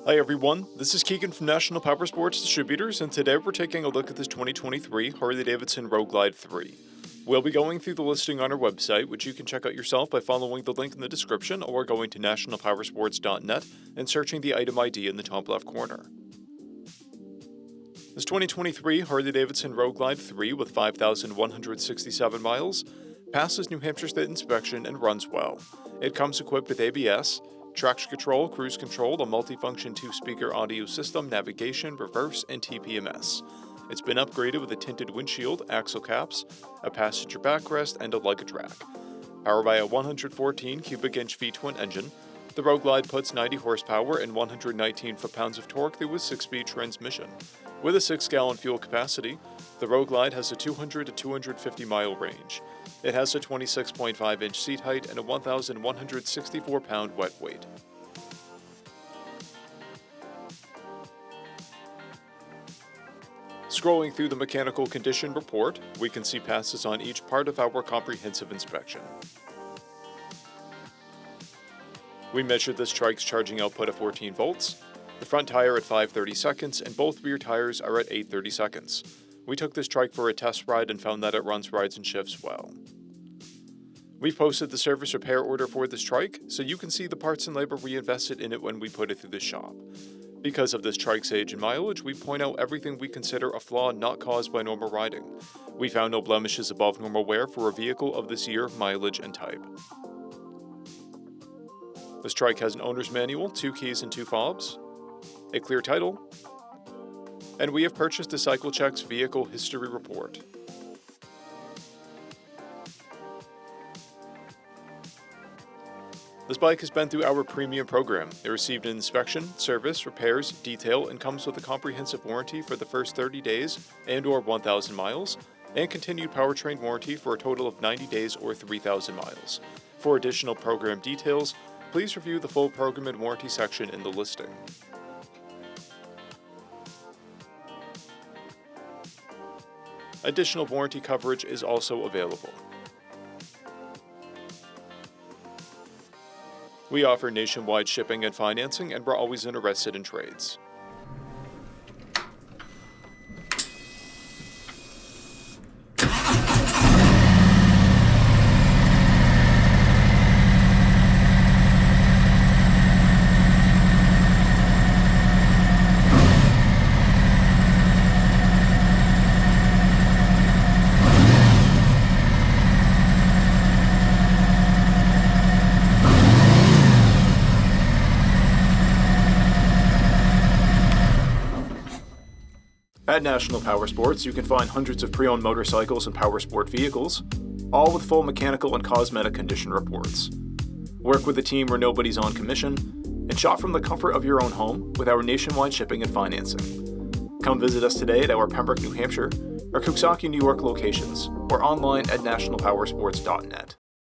Hi everyone, this is Keegan from National Powersports Distributors, and today we're taking a look at this 2023 Harley Davidson Road Glide 3. We'll be going through the listing on our website, which you can check out yourself by following the link in the description or going to nationalpowersports.net and searching the item ID in the top left corner. This 2023 Harley Davidson Road Glide 3 with 5,167 miles passes New Hampshire State inspection and runs well. It comes equipped with ABS, traction control, cruise control, a multifunction 2-speaker audio system, navigation, reverse, and TPMS. It's been upgraded with a tinted windshield, axle caps, a passenger backrest, and a luggage rack. Powered by a 114 cubic inch V-twin engine, the Road Glide puts 90 horsepower and 119 foot-pounds of torque through a 6-speed transmission. With a 6-gallon fuel capacity, the Road Glide has a 200 to 250 mile range. It has a 26.5 inch seat height and a 1,164 pound wet weight. Scrolling through the mechanical condition report, we can see passes on each part of our comprehensive inspection. We measured this trike's charging output at 14 volts, the front tire at 530 seconds, and both rear tires are at 830 seconds. We took this trike for a test ride and found that it runs, rides, and shifts well. We've posted the service repair order for this trike, so you can see the parts and labor we invested in it when we put it through the shop. Because of this trike's age and mileage, we point out everything we consider a flaw not caused by normal riding. We found no blemishes above normal wear for a vehicle of this year, mileage, and type. This trike has an owner's manual, 2 keys and 2 fobs, a clear title, and we have purchased a CycleCheck's vehicle history report. This bike has been through our premium program. It received an inspection, service, repairs, detail, and comes with a comprehensive warranty for the first 30 days and/or 1,000 miles, and continued powertrain warranty for a total of 90 days or 3,000 miles. For additional program details, please review the full program and warranty section in the listing. Additional warranty coverage is also available. We offer nationwide shipping and financing, and we're always interested in trades. At National Powersports, you can find hundreds of pre-owned motorcycles and powersport vehicles, all with full mechanical and cosmetic condition reports. Work with a team where nobody's on commission, and shop from the comfort of your own home with our nationwide shipping and financing. Come visit us today at our Pembroke, New Hampshire, or Coxsackie, New York locations, or online at nationalpowersports.net.